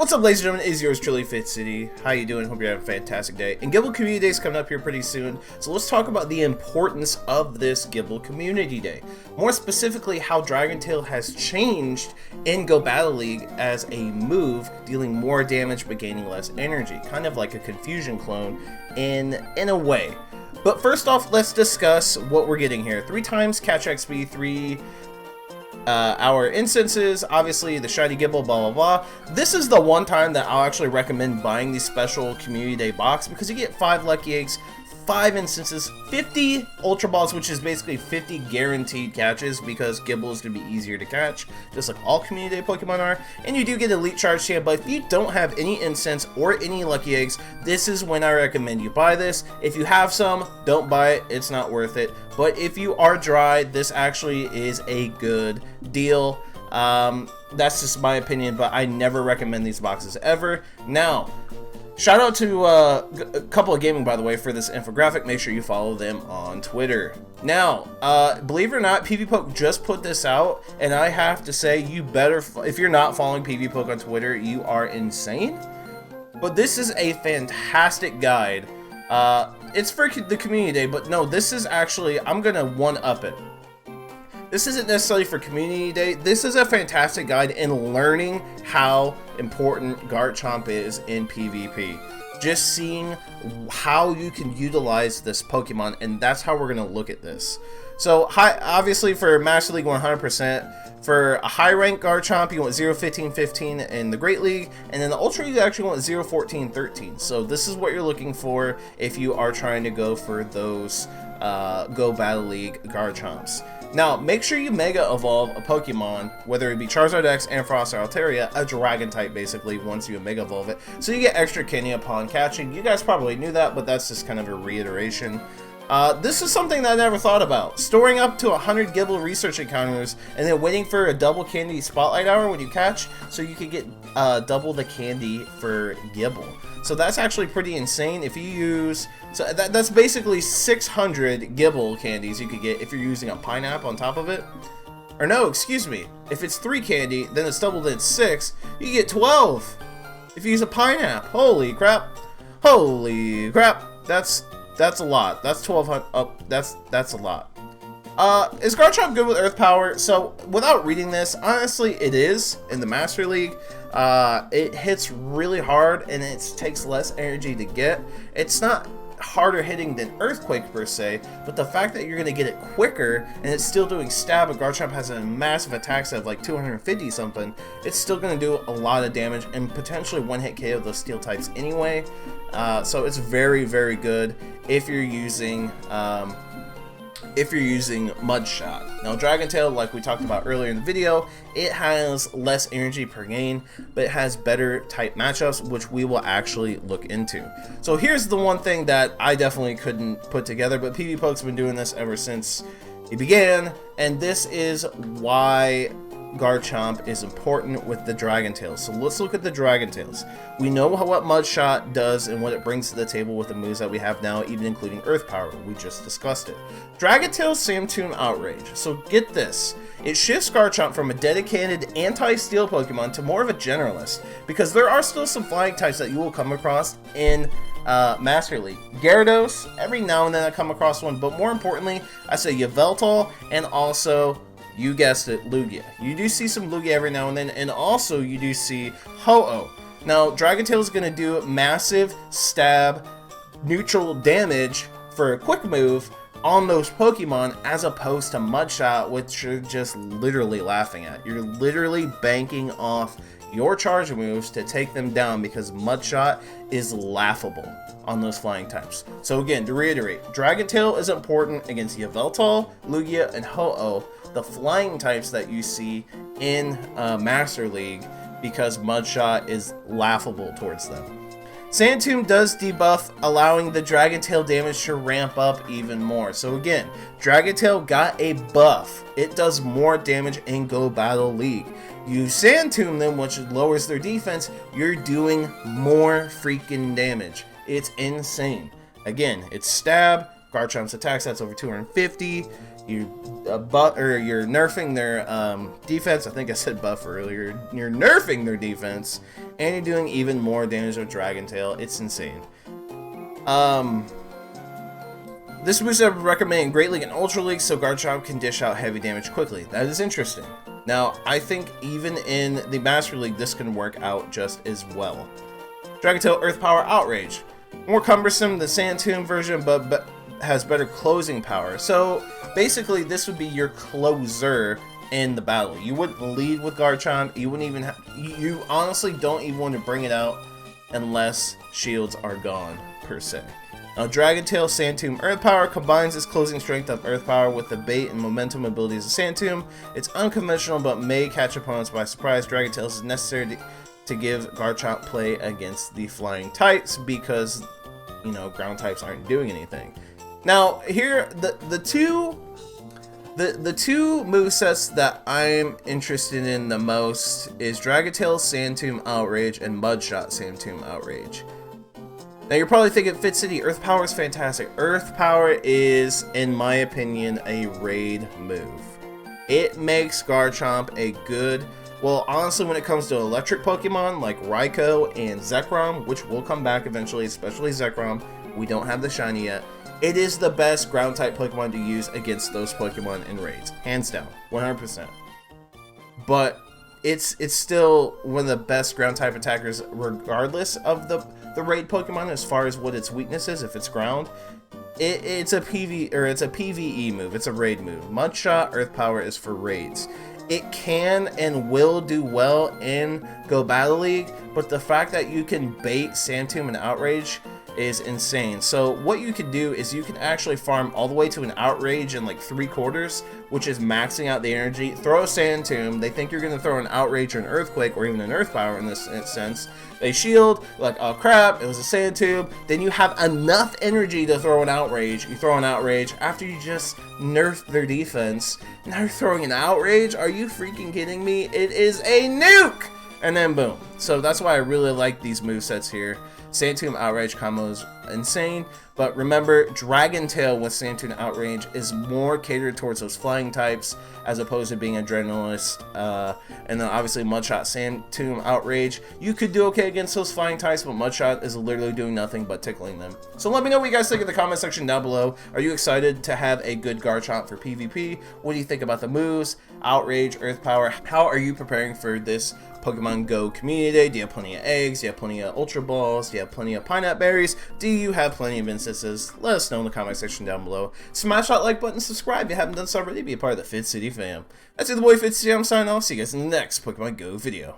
What's up, ladies and gentlemen? It is yours truly, Fitz. How you doing? Hope you're having a fantastic day. And Gible Community Day is coming up here pretty soon, so let's talk about the importance of this Gible Community Day. More specifically, how Dragon Tail has changed in Go Battle League as a move, dealing more damage but gaining less energy, kind of like a Confusion clone in a way. But first off, let's discuss what we're getting here. 3 times catch XP, 3 our instances, obviously the shiny Gible, blah blah blah. This is the one time that I'll actually recommend buying these special Community Day box, because you get 5 lucky eggs, 5 instances, 50 Ultra Balls, which is basically 50 guaranteed catches, because Gible is going to be easier to catch, just like all Community Day Pokemon are, and you do get Elite Charge Champ. But if you don't have any incense or any lucky eggs, this is when I recommend you buy this. If you have some, don't buy it, it's not worth it. But if you are dry, this actually is a good deal. That's just my opinion, but I never recommend these boxes ever. Now, shout out to a couple of gaming, by the way, for this infographic. Make sure you follow them on Twitter. Now, believe it or not, PvPoke just put this out, and I have to say, you better, if you're not following PvPoke on Twitter, you are insane. But this is a fantastic guide. It's for the Community Day, but no, this is actually, I'm gonna one-up it. This isn't necessarily for Community Day. This is a fantastic guide in learning how important Garchomp is in PvP. Just seeing how you can utilize this Pokemon, and that's how we're going to look at this. So, obviously for Master League 100%, for a high rank Garchomp, you want 0-15-15 in the Great League, and then the Ultra you actually want 0-14-13. So this is what you're looking for if you are trying to go for those Go Battle League Garchomps. Now, make sure you Mega Evolve a Pokemon, whether it be Charizard X, Ampharos, or Altaria, a Dragon type basically, once you Mega Evolve it. So you get extra candy upon catching. You guys probably knew that, but that's just kind of a reiteration. This is something that I never thought about. Storing up to 100 Gible research encounters, and then waiting for a double candy spotlight hour when you catch, so you can get double the candy for Gible. So that's actually pretty insane. If you use, so that's basically 600 Gible candies you could get if you're using a pineapple on top of it. Or no, excuse me. If it's 3 candy, then it's doubled, it's 6. You get 12 if you use a pineapple. Holy crap! Holy crap! That's a lot. That's 1200. Oh, that's a lot. Is Garchomp good with Earth Power? So, without reading this, honestly, it is in the Master League. It hits really hard, and it takes less energy to get. It's not harder hitting than Earthquake per se, but the fact that you're going to get it quicker, and it's still doing stab, and Garchomp has a massive attack set of like 250 something, it's still going to do a lot of damage, and potentially one-hit KO those steel types anyway. So it's very, very good if you're using Mud Shot. Now, Dragon Tail, like we talked about earlier in the video, it has less energy per gain, but it has better type matchups, which we will actually look into. So here's the one thing that I definitely couldn't put together, but PvPoke's been doing this ever since it began, and this is why Garchomp is important with the Dragon Tails. So let's look at the Dragon Tails. We know what Mud Shot does and what it brings to the table with the moves that we have now, even including Earth Power. We just discussed it. Dragon Tail's Samtoon Outrage. So get this. It shifts Garchomp from a dedicated anti-steel Pokemon to more of a generalist, because there are still some flying types that you will come across in Master League. Gyarados, every now and then I come across one, but more importantly, I say Yveltal, and also, you guessed it, Lugia. You do see some Lugia every now and then, and also you do see Ho-Oh. Now, Dragon Tail is going to do massive stab, neutral damage for a quick move on those Pokemon, as opposed to Mud Shot, which you're just literally laughing at. You're literally banking off your charge moves to take them down, because Mud Shot is laughable on those flying types. So again, to reiterate, Dragon Tail is important against Yveltal, Lugia, and Ho-Oh, the flying types that you see in Master League, because Mud Shot is laughable towards them. Sandtomb does debuff, allowing the Dragon Tail damage to ramp up even more. So again, Dragon Tail got a buff. It does more damage in Go Battle League. You Sandtomb them, which lowers their defense, you're doing more freaking damage. It's insane. Again, it's stab, Garchomp's attack set's over 250. you're nerfing their defense. I think I said buff earlier. You're nerfing their defense, and you're doing even more damage with Dragon Tail. It's insane. This boost I would recommend in Great League and Ultra League so Garchomp can dish out heavy damage quickly. That is interesting. Now, I think even in the Master League, this can work out just as well. Dragon Tail Earth Power Outrage. More cumbersome than Sand Tomb version, but has better closing power. So basically, this would be your closer in the battle. You wouldn't lead with Garchomp. You wouldn't even you honestly don't even want to bring it out unless shields are gone, per se. Now, Dragon Tail Sand Tomb Earth Power combines its closing strength of Earth Power with the bait and momentum abilities of Sand Tomb. It's unconventional but may catch opponents by surprise. Dragon Tail is necessary to give Garchomp play against the flying types because, you know, ground types aren't doing anything. Now, here, the two movesets that I'm interested in the most is Dragon Tail Sand Tomb Outrage and Mudshot Sand Tomb Outrage. Now, you're probably thinking, Fitz City, Earth Power is fantastic. Earth Power is, in my opinion, a raid move. It makes Garchomp a good... Well, honestly, when it comes to electric Pokemon like Raikou and Zekrom, which will come back eventually, especially Zekrom, we don't have the shiny yet, it is the best ground-type Pokemon to use against those Pokemon in raids. Hands down, 100%. But it's still one of the best ground-type attackers regardless of the raid Pokemon as far as what its weakness is, if it's ground. It's a PvE move, it's a raid move. Mudshot Earth Power is for raids. It can and will do well in Go Battle League, but the fact that you can bait Sand Tomb and Outrage is insane. So what you can do is you can actually farm all the way to an Outrage in like 3/4, which is maxing out the energy. Throw a Sand Tomb. They think you're going to throw an Outrage or an Earthquake or even an Earth Power in this sense. They shield, like, oh crap, it was a Sand Tomb. Then you have enough energy to throw an Outrage. You throw an Outrage after you just nerfed their defense. Now you're throwing an Outrage? Are you freaking kidding me? It is a nuke! And then boom. So that's why I really like these movesets here. Sand Tomb Outrage combo is insane, but remember, Dragon Tail with Sand Tomb Outrage is more catered towards those flying types as opposed to being a Adrenalinist, and then obviously Mudshot Sand Tomb Outrage. You could do okay against those flying types, but Mudshot is literally doing nothing but tickling them. So let me know what you guys think in the comment section down below. Are you excited to have a good Garchomp for PvP? What do you think about the moves? Outrage, Earth Power, how are you preparing for this Pokemon Go Community Day? Do you have plenty of eggs? Do you have plenty of Ultra Balls? Do you have plenty of pineapple berries? Do you have plenty of instances? Let us know in the comment section down below. Smash that like button, subscribe if you haven't done so already. Be a part of the Fitz City fam. That's it, the boy Fitz City. I'm signing off. See you guys in the next Pokemon Go video.